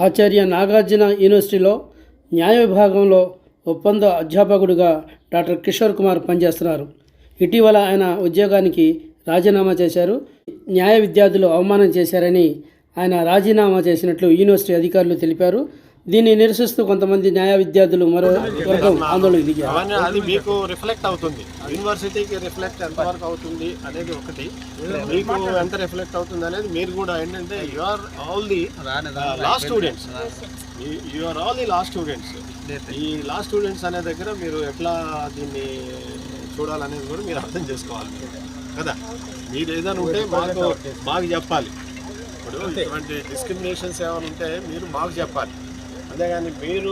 ఆచార్య నాగార్జున యూనివర్సిటీలో న్యాయ విభాగంలో ఒప్పంద అధ్యాపకుడిగా డాక్టర్ కిషోర్ కుమార్ పనిచేస్తున్నారు. ఇటీవల ఆయన ఉద్యోగానికి రాజీనామా చేశారు. న్యాయ విద్యార్థులు అవమానం చేశారని ఆయన రాజీనామా చేసినట్లు యూనివర్సిటీ అధికారులు తెలిపారు. దీన్ని నిరసిస్తూ కొంతమంది న్యాయ విద్యార్థులు మరో వర్గం ఆందోళనకు దిగారు. అది మీకు రిఫ్లెక్ట్ అవుతుంది, యూనివర్సిటీకి రిఫ్లెక్ట్ ఎంతవరకు అవుతుంది అనేది ఒకటి, మీకు ఎంత రిఫ్లెక్ట్ అవుతుంది అనేది మీరు కూడా ఏంటంటే you are all the last students, ఈ లాస్ట్ స్టూడెంట్స్ అనే దగ్గర మీరు ఎట్లా దీన్ని చూడాలనేది కూడా మీరు అర్థం చేసుకోవాలి కదా. మీరు ఏదైనా ఉంటే మాకు చెప్పాలి. ఇప్పుడు ఇటువంటి డిస్క్రిమినేషన్స్ ఏమైనా ఉంటే మీరు మాకు చెప్పాలి, అంతేగాని మీరు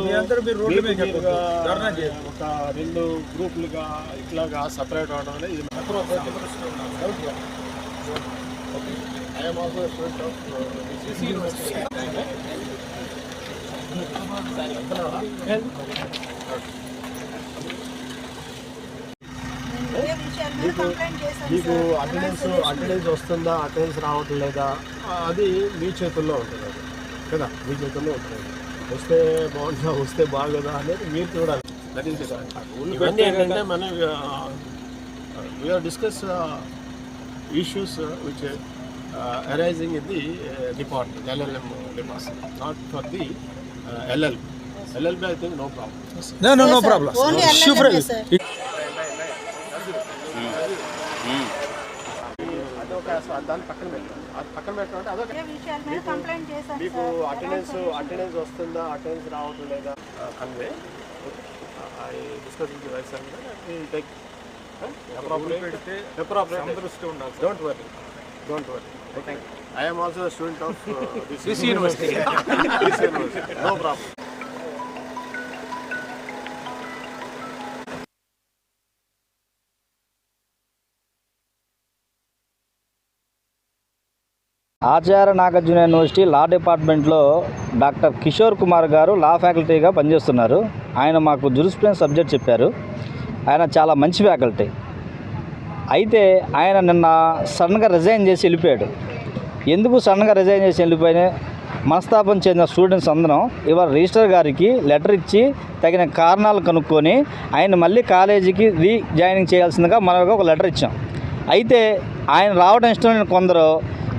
ఒక రెండు గ్రూపులుగా ఇట్లాగా సపరేట్ అవడం అనేది ఇది మీకు అటెండెన్స్ వస్తుందా, అటెండెన్స్ రావటం లేదా, అది మీ చేతుల్లో ఉంటుంది, అది కదా, మీ చేతుల్లో ఉంటుంది. వస్తే బాగుంటుందా, వస్తే బాగోదా అనేది మీరు చూడాలి. దట్ ఈస్ ఇవన్నీ ఏంటంటే మనం we are discuss issues which arising in the department, LLM department, not for the LLB. I think no problem. No problem. Only LLB, దాన్ని పక్కన పెట్టాలంటే అదొక మీకు అటెండెన్స్ వస్తుందా, అటెండెన్స్ రావటం లేదా కన్వే డిస్కస్ విత్ వైస్ టేక్ don't worry. I am also a student of this university. No problem. Acharya Nagarjuna university law డిపార్ట్మెంట్లో డాక్టర్ కిషోర్ కుమార్ గారు లా ఫ్యాకల్టీగా పనిచేస్తున్నారు. ఆయన మాకు జూరిస్ప్రుడెన్స్ సబ్జెక్ట్ చెప్పారు. ఆయన చాలా మంచి ఫ్యాకల్టీ. అయితే ఆయన నిన్న సడన్గా రిజైన్ చేసి వెళ్ళిపోయాడు. ఎందుకు సడన్గా రిజైన్ చేసి వెళ్ళిపోయినా మనస్తాపం చెందిన స్టూడెంట్స్ అందరం ఇవాళ రిజిస్టర్ గారికి లెటర్ ఇచ్చి తగిన కారణాలు కనుక్కొని ఆయన మళ్ళీ కాలేజీకి రీజాయినింగ్ చేయాల్సిందిగా మనకు ఒక లెటర్ ఇచ్చాం. అయితే ఆయన రావడం ఇష్టం లేని కొందరు,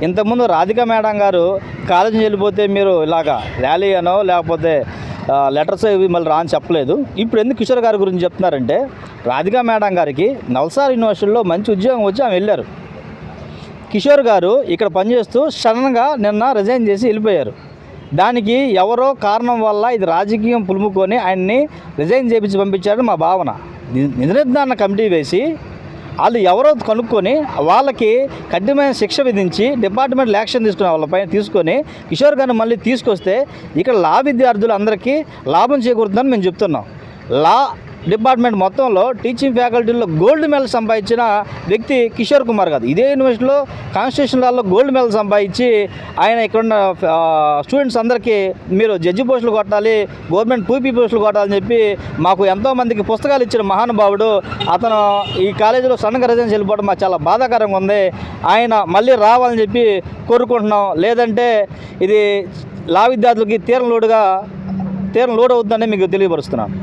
ఇంతకుముందు రాధికా మేడం గారు కాలేజీకి వెళ్ళిపోతే మీరు ఇలాగా ర్యాలీ అనో లేకపోతే లెటర్స్ ఇవి మళ్ళీ రాని చెప్పలేదు. ఇప్పుడు ఎందుకు కిషోర్ గారి గురించి చెప్తున్నారంటే, రాధికా మేడం గారికి నల్సార్ యూనివర్సిటీలో మంచి ఉద్యోగం వచ్చి ఆమె వెళ్ళారు. కిషోర్ గారు ఇక్కడ పనిచేస్తూ సడన్గా నిన్న రిజైన్ చేసి వెళ్ళిపోయారు. దానికి ఎవరో కారణం వల్ల ఇది రాజకీయం పులుముకొని ఆయన్ని రిజైన్ చేయించి పంపించారని మా భావన. నిర్ధారణ కమిటీ వేసి వాళ్ళు ఎవరో కనుక్కొని వాళ్ళకి కఠినమైన శిక్ష విధించి డిపార్ట్మెంట్ యాక్షన్ తీసుకునే వాళ్ళపైన తీసుకొని కిషోర్ గారిని మళ్ళీ తీసుకొస్తే ఇక్కడ లా విద్యార్థులు అందరికీ లాభం చేకూరుతుందని మేము చెప్తున్నాం. లా డిపార్ట్మెంట్ మొత్తంలో టీచింగ్ ఫ్యాకల్టీలో గోల్డ్ మెడల్ సంపాదించిన వ్యక్తి కిషోర్ కుమార్ గారు. ఇదే యూనివర్సిటీలో కాన్స్టిట్యూషన్ లాలో గోల్డ్ మెడల్ సంపాదించి ఆయన ఇక్కడున్న స్టూడెంట్స్ అందరికీ మీరు జడ్జి పోస్టులు కొట్టాలి, గవర్నమెంట్ పూపీ పోస్టులు కొట్టాలని చెప్పి మాకు ఎంతోమందికి పుస్తకాలు ఇచ్చిన మహానుభావుడు. అతను ఈ కాలేజీలో సడన్గా రిజైన్ వెళ్ళిపోవడం మాకు చాలా బాధాకరంగా ఉంది. ఆయన మళ్ళీ రావాలని చెప్పి కోరుకుంటున్నాం. లేదంటే ఇది లా విద్యార్థులకి తీరం లోడ్ అవుతుందని మీకు తెలియపరుస్తున్నాను.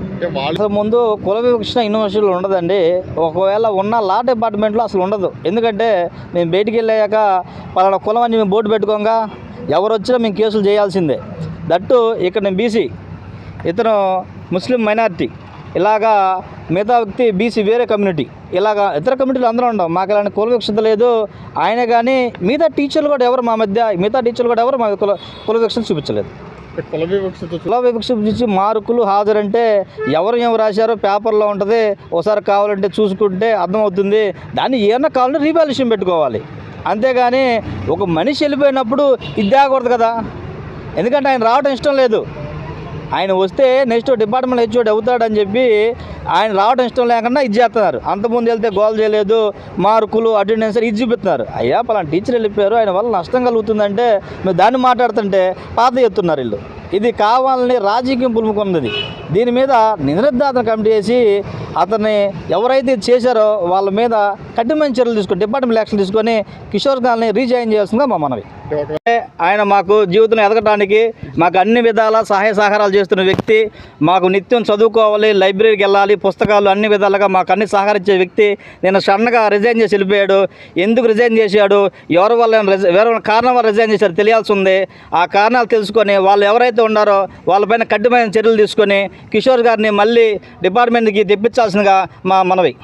అసలు ముందు కుల వివక్షణ యూనివర్సిటీలో ఉండదండి. ఒకవేళ ఉన్న లా డిపార్ట్మెంట్లో అసలు ఉండదు. ఎందుకంటే మేము బయటికి వెళ్ళాక పలానా కులం అని మేము బోర్డు పెట్టుకోగా ఎవరు వచ్చినా మేము కేసులు చేయాల్సిందే. దట్టు ఇక్కడ నేను బీసీ, ఇతను ముస్లిం మైనారిటీ, ఇలాగా మిగతా వ్యక్తి బీసీ వేరే కమ్యూనిటీ, ఇలాగా ఇతర కమ్యూనిటీలు అందరూ ఉండవు. మాకు ఇలాంటి కుల వివక్షత లేదు. ఆయన కానీ మిగతా టీచర్లు కూడా ఎవరు మా కుల వివక్షత చూపించలేదు. కుల వివక్ష చూసి మార్కులు హాజరంటే ఎవరు ఏమి రాశారో పేపర్లో ఉంటుంది. ఒకసారి కావాలంటే చూసుకుంటే అర్థమవుతుంది. దాన్ని ఏమన్నా కావాలంటే రీవాల్యుయేషన్ పెట్టుకోవాలి. అంతేగాని ఒక మనిషి వెళ్ళిపోయినప్పుడు ఇది ఆగకూడదు కదా. ఎందుకంటే ఆయన రావడం ఇష్టం లేదు. ఆయన వస్తే నెక్స్ట్ డిపార్ట్మెంట్ హెచ్ఓడి అవుతాడని చెప్పి ఆయన రావడం ఇష్టం లేకుండా ఇది చేస్తున్నారు. అంతకుముందు వెళ్తే గోల్ చేయలేదు, మార్కులు అటెండెన్స్ ఇది చూపిస్తున్నారు. అయ్యా పలానా టీచర్ వెళ్ళిపోయారు, ఆయన వల్ల నష్టం కలుగుతుందంటే మీరు దాన్ని మాట్లాడుతుంటే పాత ఎత్తున్నారు వీళ్ళు. ఇది కావాలని రాజకీయం పులుముకున్నది. దీని మీద నిర్ధారణ కమిటీ వేసి అతన్ని ఎవరైతే చేశారో వాళ్ళ మీద కఠినమైన చర్యలు తీసుకొని డిపార్ట్మెంట్ యాక్షన్ తీసుకొని కిషోర్ గారిని రీజాయిన్ చేయాల్సిందిగా మా మనవి. ఆయన మాకు జీవితం ఎదగడానికి మాకు అన్ని విధాల సహాయ సహకారాలు చేస్తున్న వ్యక్తి. మాకు నిత్యం చదువుకోవాలి, లైబ్రరీకి వెళ్ళాలి, పుస్తకాలు అన్ని విధాలుగా మాకు అన్ని సహకరించే వ్యక్తి. నేను సడన్గా రిజైన్ చేసి వెళ్ళిపోయాడు. ఎందుకు రిజైన్ చేశాడు, ఎవరి వల్ల వేరే కారణం వల్ల రిజైన్ చేశాడు తెలియాల్సి ఉంది. ఆ కారణాలు తెలుసుకొని వాళ్ళు ఎవరైతే ఉన్నారో వాళ్ళపైన కఠినమైన చర్యలు తీసుకొని కిషోర్ గారిని మళ్ళీ డిపార్ట్మెంట్కి తెప్పించాల్సిందిగా మా మనవి.